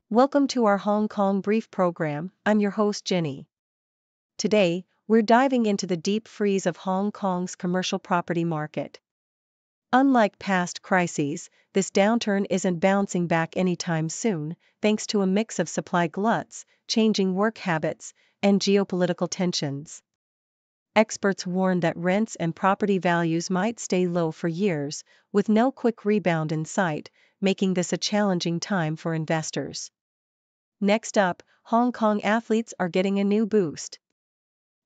Welcome to our Hong Kong Brief program. I'm your host Jenny. Today, we're diving into the deep freeze of Hong Kong's commercial property market. Unlike past crises, this downturn isn't bouncing back anytime soon, thanks to a mix of supply gluts, changing work habits, and geopolitical tensions. Experts warn that rents and property values might stay low for years, with no quick rebound in sight, making this a challenging time for investors. Next up, Hong Kong athletes are getting a new boost.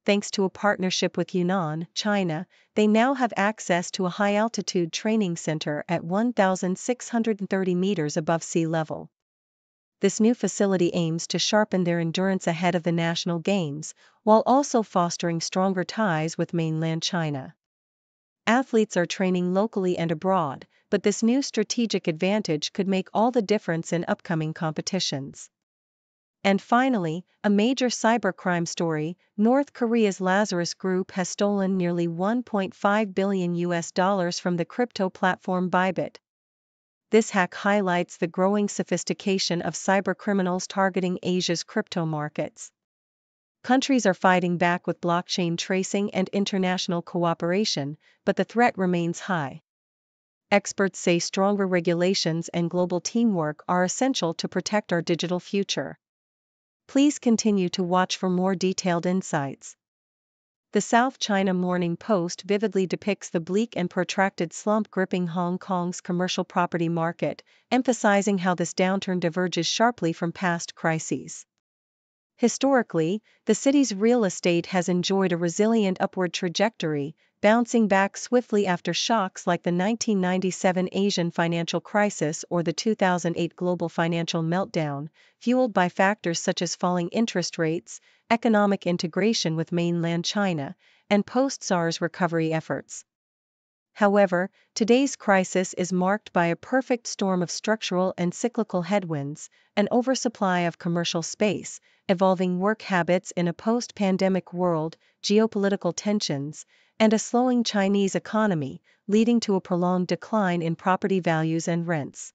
Thanks to a partnership with Yunnan, China, they now have access to a high-altitude training center at 1,630 meters above sea level. This new facility aims to sharpen their endurance ahead of the national games, while also fostering stronger ties with mainland China. Athletes are training locally and abroad, but this new strategic advantage could make all the difference in upcoming competitions. And finally, a major cybercrime story: North Korea's Lazarus Group has stolen nearly $1.5 billion from the crypto platform Bybit. This hack highlights the growing sophistication of cybercriminals targeting Asia's crypto markets. Countries are fighting back with blockchain tracing and international cooperation, but the threat remains high. Experts say stronger regulations and global teamwork are essential to protect our digital future. Please continue to watch for more detailed insights. The South China Morning Post vividly depicts the bleak and protracted slump gripping Hong Kong's commercial property market, emphasizing how this downturn diverges sharply from past crises. Historically, the city's real estate has enjoyed a resilient upward trajectory, bouncing back swiftly after shocks like the 1997 Asian financial crisis or the 2008 global financial meltdown, fueled by factors such as falling interest rates, economic integration with mainland China, and post-SARS recovery efforts. However, today's crisis is marked by a perfect storm of structural and cyclical headwinds: an oversupply of commercial space, evolving work habits in a post-pandemic world, geopolitical tensions, and a slowing Chinese economy, leading to a prolonged decline in property values and rents.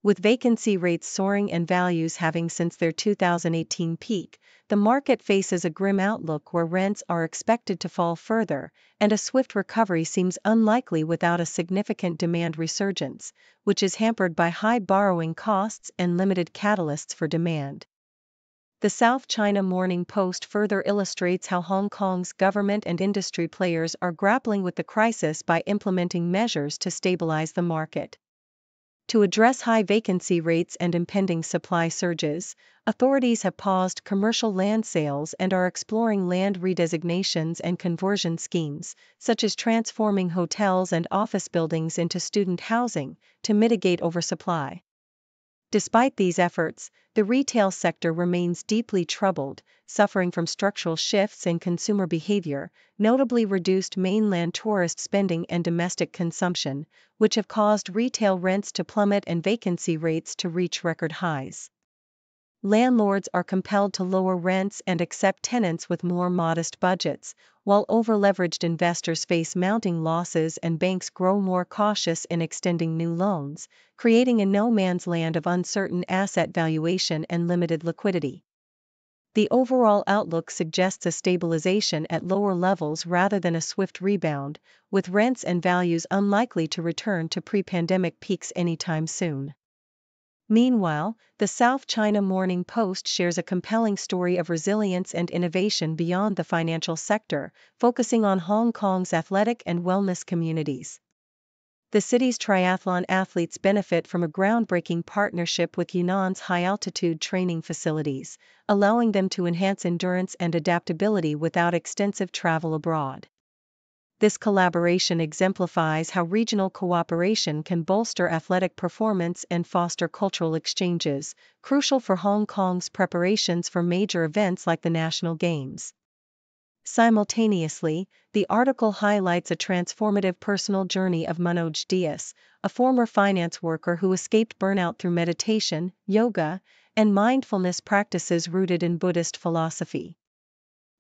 With vacancy rates soaring and values having since their 2018 peak, the market faces a grim outlook where rents are expected to fall further, and a swift recovery seems unlikely without a significant demand resurgence, which is hampered by high borrowing costs and limited catalysts for demand. The South China Morning Post further illustrates how Hong Kong's government and industry players are grappling with the crisis by implementing measures to stabilize the market. To address high vacancy rates and impending supply surges, authorities have paused commercial land sales and are exploring land redesignations and conversion schemes, such as transforming hotels and office buildings into student housing, to mitigate oversupply. Despite these efforts, the retail sector remains deeply troubled, suffering from structural shifts in consumer behavior, notably reduced mainland tourist spending and domestic consumption, which have caused retail rents to plummet and vacancy rates to reach record highs. Landlords are compelled to lower rents and accept tenants with more modest budgets, while over-leveraged investors face mounting losses and banks grow more cautious in extending new loans, creating a no-man's land of uncertain asset valuation and limited liquidity. The overall outlook suggests a stabilization at lower levels rather than a swift rebound, with rents and values unlikely to return to pre-pandemic peaks anytime soon. Meanwhile, the South China Morning Post shares a compelling story of resilience and innovation beyond the financial sector, focusing on Hong Kong's athletic and wellness communities. The city's triathlon athletes benefit from a groundbreaking partnership with Yunnan's high-altitude training facilities, allowing them to enhance endurance and adaptability without extensive travel abroad. This collaboration exemplifies how regional cooperation can bolster athletic performance and foster cultural exchanges, crucial for Hong Kong's preparations for major events like the National Games. Simultaneously, the article highlights a transformative personal journey of Manoj Dias, a former finance worker who escaped burnout through meditation, yoga, and mindfulness practices rooted in Buddhist philosophy.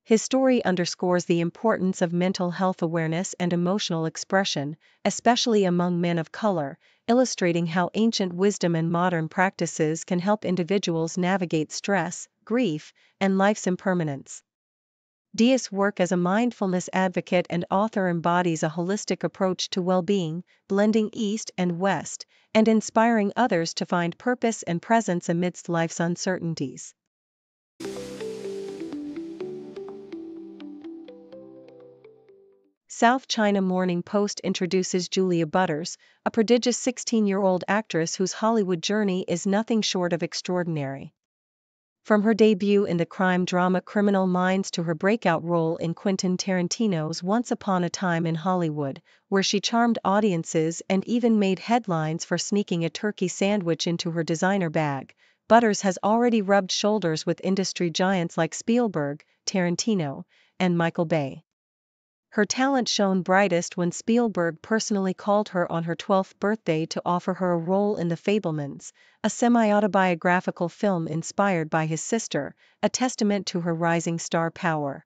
His story underscores the importance of mental health awareness and emotional expression, especially among men of color, illustrating how ancient wisdom and modern practices can help individuals navigate stress, grief, and life's impermanence. Dias' work as a mindfulness advocate and author embodies a holistic approach to well-being, blending East and West, and inspiring others to find purpose and presence amidst life's uncertainties. South China Morning Post introduces Julia Butters, a prodigious 16-year-old actress whose Hollywood journey is nothing short of extraordinary. From her debut in the crime drama Criminal Minds to her breakout role in Quentin Tarantino's Once Upon a Time in Hollywood, where she charmed audiences and even made headlines for sneaking a turkey sandwich into her designer bag, Butters has already rubbed shoulders with industry giants like Spielberg, Tarantino, and Michael Bay. Her talent shone brightest when Spielberg personally called her on her 12th birthday to offer her a role in The Fabelmans, a semi-autobiographical film inspired by his sister, a testament to her rising star power.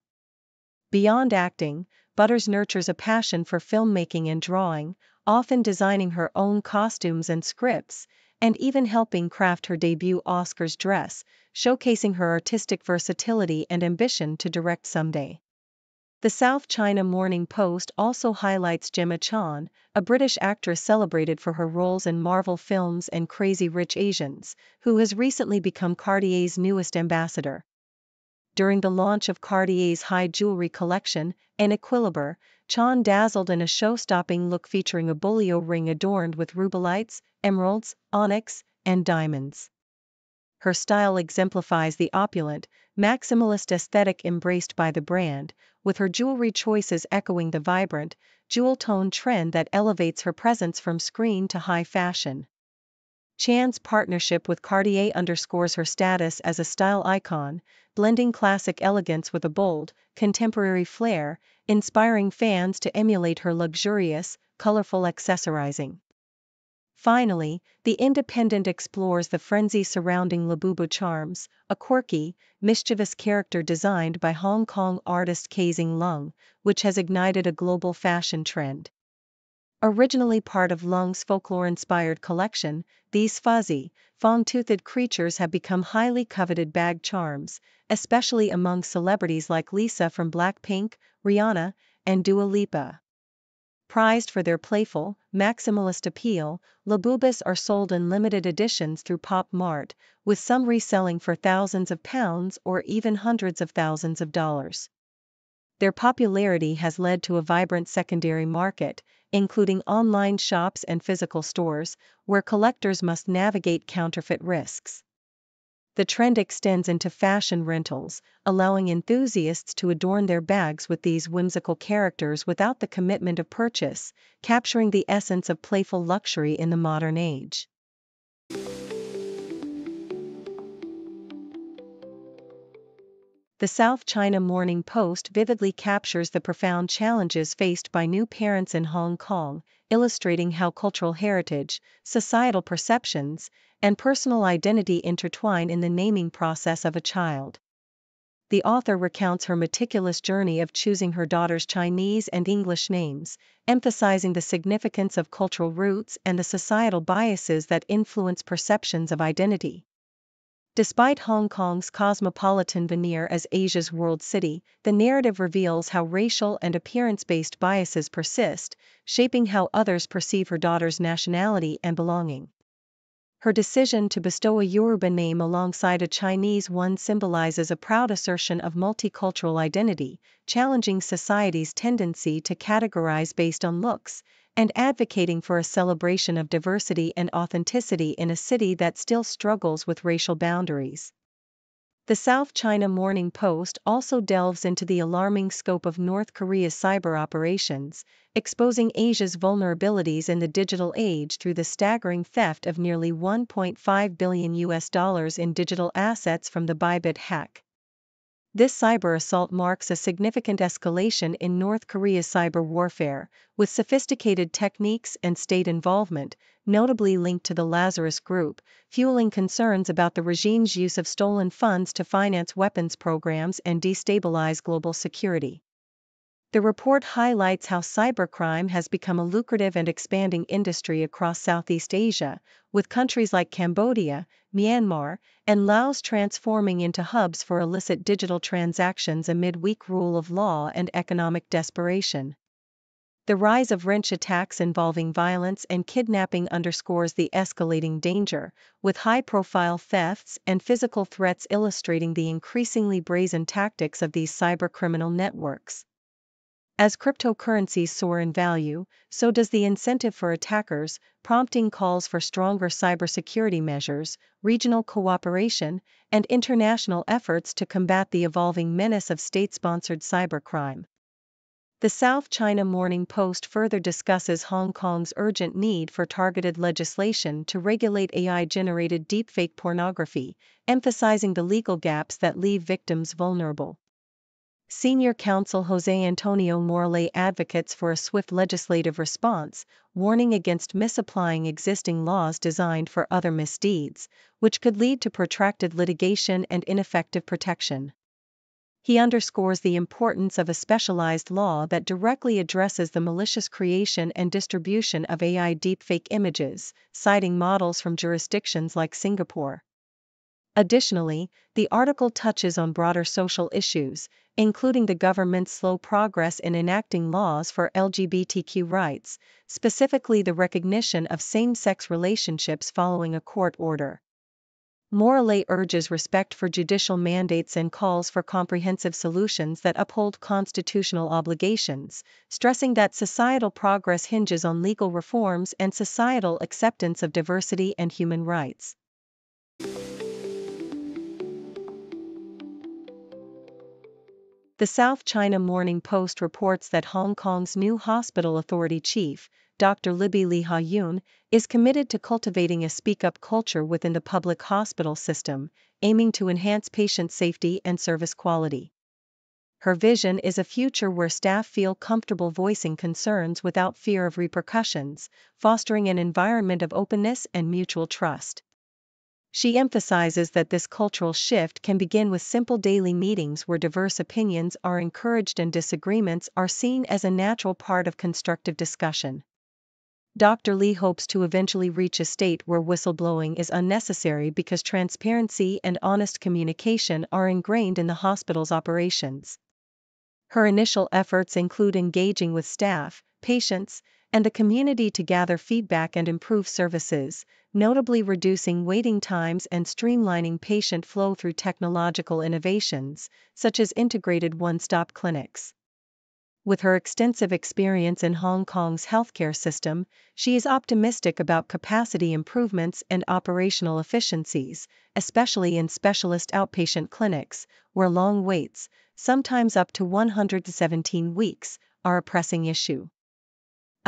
Beyond acting, Butters nurtures a passion for filmmaking and drawing, often designing her own costumes and scripts, and even helping craft her debut Oscars dress, showcasing her artistic versatility and ambition to direct someday. The South China Morning Post also highlights Gemma Chan, a British actress celebrated for her roles in Marvel films and Crazy Rich Asians, who has recently become Cartier's newest ambassador. During the launch of Cartier's high jewelry collection, en Equilibre, Chan dazzled in a show-stopping look featuring a bolio ring adorned with rubelites, emeralds, onyx, and diamonds. Her style exemplifies the opulent, maximalist aesthetic embraced by the brand, with her jewelry choices echoing the vibrant, jewel-tone trend that elevates her presence from screen to high fashion. Chan's partnership with Cartier underscores her status as a style icon, blending classic elegance with a bold, contemporary flair, inspiring fans to emulate her luxurious, colorful accessorizing. Finally, The Independent explores the frenzy surrounding Labubu Charms, a quirky, mischievous character designed by Hong Kong artist Kazing Lung, which has ignited a global fashion trend. Originally part of Lung's folklore-inspired collection, these fuzzy, fawn-toothed creatures have become highly coveted bag charms, especially among celebrities like Lisa from Blackpink, Rihanna, and Dua Lipa. Prized for their playful, maximalist appeal, Labubus are sold in limited editions through Pop Mart, with some reselling for thousands of pounds or even hundreds of thousands of dollars. Their popularity has led to a vibrant secondary market, including online shops and physical stores, where collectors must navigate counterfeit risks. The trend extends into fashion rentals, allowing enthusiasts to adorn their bags with these whimsical characters without the commitment of purchase, capturing the essence of playful luxury in the modern age. The South China Morning Post vividly captures the profound challenges faced by new parents in Hong Kong, illustrating how cultural heritage, societal perceptions, and personal identity intertwine in the naming process of a child. The author recounts her meticulous journey of choosing her daughter's Chinese and English names, emphasizing the significance of cultural roots and the societal biases that influence perceptions of identity. Despite Hong Kong's cosmopolitan veneer as Asia's world city, the narrative reveals how racial and appearance-based biases persist, shaping how others perceive her daughter's nationality and belonging. Her decision to bestow a Yoruba name alongside a Chinese one symbolizes a proud assertion of multicultural identity, challenging society's tendency to categorize based on looks, and advocating for a celebration of diversity and authenticity in a city that still struggles with racial boundaries. The South China Morning Post also delves into the alarming scope of North Korea's cyber operations, exposing Asia's vulnerabilities in the digital age through the staggering theft of nearly $1.5 billion in digital assets from the Bybit hack. This cyber assault marks a significant escalation in North Korea's cyber warfare, with sophisticated techniques and state involvement, notably linked to the Lazarus Group, fueling concerns about the regime's use of stolen funds to finance weapons programs and destabilize global security. The report highlights how cybercrime has become a lucrative and expanding industry across Southeast Asia, with countries like Cambodia, Myanmar, and Laos transforming into hubs for illicit digital transactions amid weak rule of law and economic desperation. The rise of wrench attacks involving violence and kidnapping underscores the escalating danger, with high-profile thefts and physical threats illustrating the increasingly brazen tactics of these cybercriminal networks. As cryptocurrencies soar in value, so does the incentive for attackers, prompting calls for stronger cybersecurity measures, regional cooperation, and international efforts to combat the evolving menace of state-sponsored cybercrime. The South China Morning Post further discusses Hong Kong's urgent need for targeted legislation to regulate AI-generated deepfake pornography, emphasizing the legal gaps that leave victims vulnerable. Senior counsel José Antonio Morales advocates for a swift legislative response, warning against misapplying existing laws designed for other misdeeds, which could lead to protracted litigation and ineffective protection. He underscores the importance of a specialized law that directly addresses the malicious creation and distribution of AI deepfake images, citing models from jurisdictions like Singapore. Additionally, the article touches on broader social issues, including the government's slow progress in enacting laws for LGBTQ rights, specifically the recognition of same-sex relationships following a court order. Morales urges respect for judicial mandates and calls for comprehensive solutions that uphold constitutional obligations, stressing that societal progress hinges on legal reforms and societal acceptance of diversity and human rights. The South China Morning Post reports that Hong Kong's new hospital authority chief, Dr. Libby Lee Ha-Yun, is committed to cultivating a speak-up culture within the public hospital system, aiming to enhance patient safety and service quality. Her vision is a future where staff feel comfortable voicing concerns without fear of repercussions, fostering an environment of openness and mutual trust. She emphasizes that this cultural shift can begin with simple daily meetings where diverse opinions are encouraged and disagreements are seen as a natural part of constructive discussion. Dr. Lee hopes to eventually reach a state where whistleblowing is unnecessary because transparency and honest communication are ingrained in the hospital's operations. Her initial efforts include engaging with staff, patients, and the community to gather feedback and improve services, notably reducing waiting times and streamlining patient flow through technological innovations, such as integrated one-stop clinics. With her extensive experience in Hong Kong's healthcare system, she is optimistic about capacity improvements and operational efficiencies, especially in specialist outpatient clinics, where long waits, sometimes up to 117 weeks, are a pressing issue.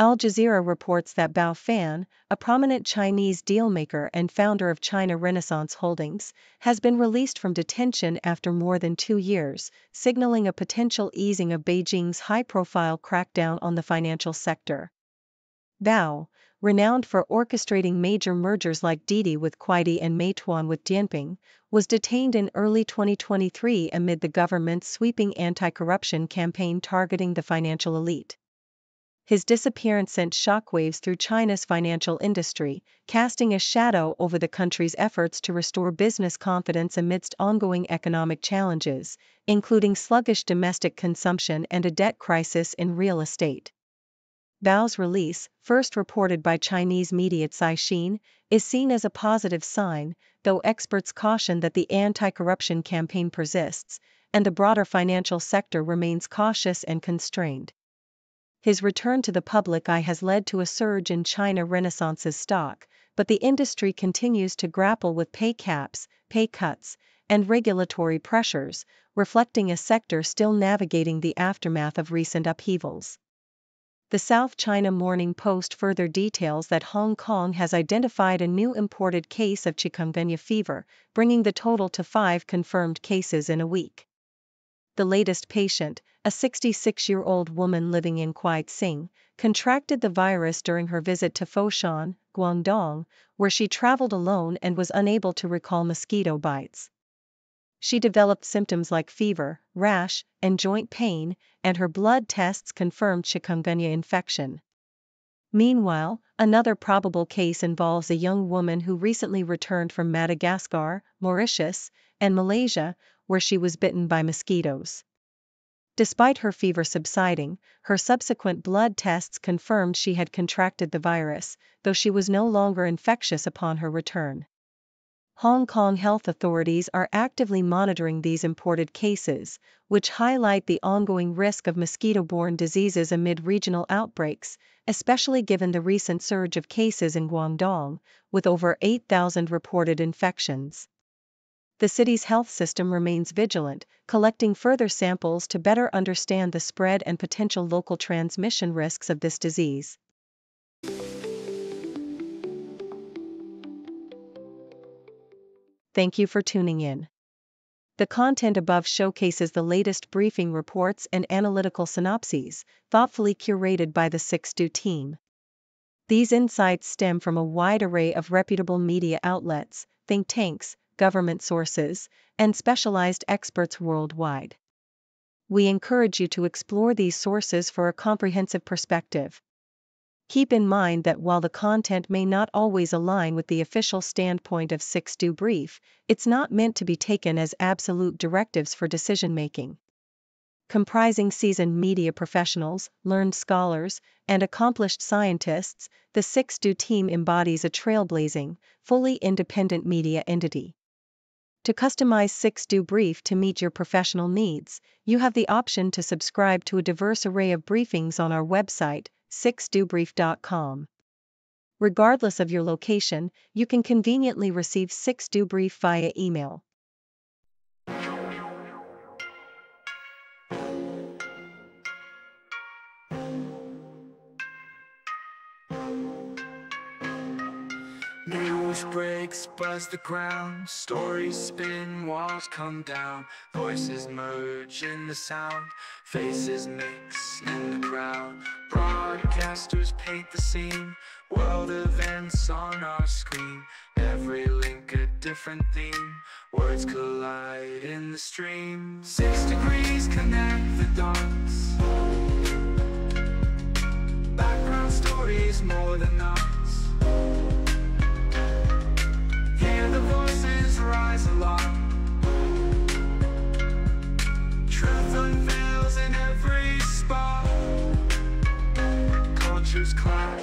Al Jazeera reports that Bao Fan, a prominent Chinese dealmaker and founder of China Renaissance Holdings, has been released from detention after more than 2 years, signaling a potential easing of Beijing's high-profile crackdown on the financial sector. Bao, renowned for orchestrating major mergers like Didi with Kuaidi and Meituan with Dianping, was detained in early 2023 amid the government's sweeping anti-corruption campaign targeting the financial elite. His disappearance sent shockwaves through China's financial industry, casting a shadow over the country's efforts to restore business confidence amidst ongoing economic challenges, including sluggish domestic consumption and a debt crisis in real estate. Bao's release, first reported by Chinese media Caixin, is seen as a positive sign, though experts caution that the anti-corruption campaign persists, and the broader financial sector remains cautious and constrained. His return to the public eye has led to a surge in China Renaissance's stock, but the industry continues to grapple with pay caps, pay cuts, and regulatory pressures, reflecting a sector still navigating the aftermath of recent upheavals. The South China Morning Post further details that Hong Kong has identified a new imported case of chikungunya fever, bringing the total to 5 confirmed cases in a week. the latest patient, a 66-year-old woman living in Qaixing, contracted the virus during her visit to Foshan, Guangdong, where she traveled alone and was unable to recall mosquito bites. She developed symptoms like fever, rash, and joint pain, and her blood tests confirmed chikungunya infection. Meanwhile, another probable case involves a young woman who recently returned from Madagascar, Mauritius, and Malaysia, where she was bitten by mosquitoes. Despite her fever subsiding, her subsequent blood tests confirmed she had contracted the virus, though she was no longer infectious upon her return. Hong Kong health authorities are actively monitoring these imported cases, which highlight the ongoing risk of mosquito-borne diseases amid regional outbreaks, especially given the recent surge of cases in Guangdong, with over 8,000 reported infections. The city's health system remains vigilant, collecting further samples to better understand the spread and potential local transmission risks of this disease. Thank you for tuning in. The content above showcases the latest briefing reports and analytical synopses, thoughtfully curated by the 6Do team. These insights stem from a wide array of reputable media outlets, think tanks, government sources, and specialized experts worldwide. We encourage you to explore these sources for a comprehensive perspective. Keep in mind that while the content may not always align with the official standpoint of 6Do Brief, it's not meant to be taken as absolute directives for decision-making. Comprising seasoned media professionals, learned scholars, and accomplished scientists, the 6Do team embodies a trailblazing, fully independent media entity. To customize 6Do Brief to meet your professional needs, you have the option to subscribe to a diverse array of briefings on our website, 6dobrief.com. Regardless of your location, you can conveniently receive 6Do Brief via email. News breaks, buzz the ground, stories spin, walls come down, voices merge in the sound, faces mix in the crowd. Broadcasters paint the scene, world events on our screen, every link a different theme, words collide in the stream. 6 degrees connect the dots, background stories more than us. Hear the voices rise aloft, truth unveils in every spot. Cultures clash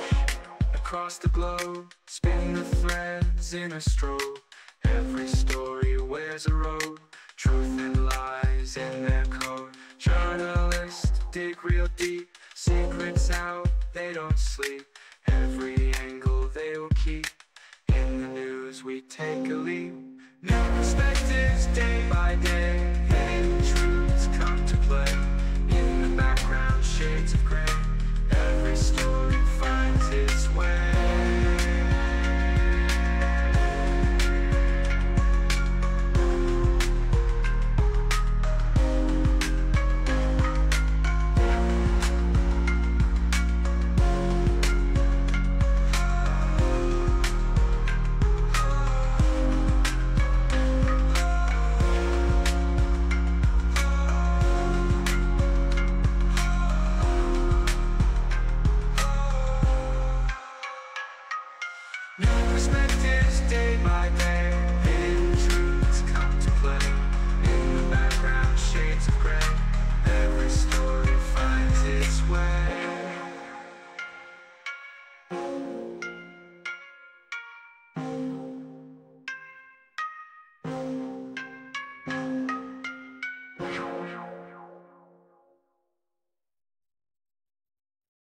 across the globe, spin the threads in a strobe. Every story wears a robe, truth and lies in their code. Journalists dig real deep, secrets out, they don't sleep. Every angle they will keep, in the news we take a leap. New perspectives day by day, hidden truths come to play. In the background shades of gray, every story finds its way.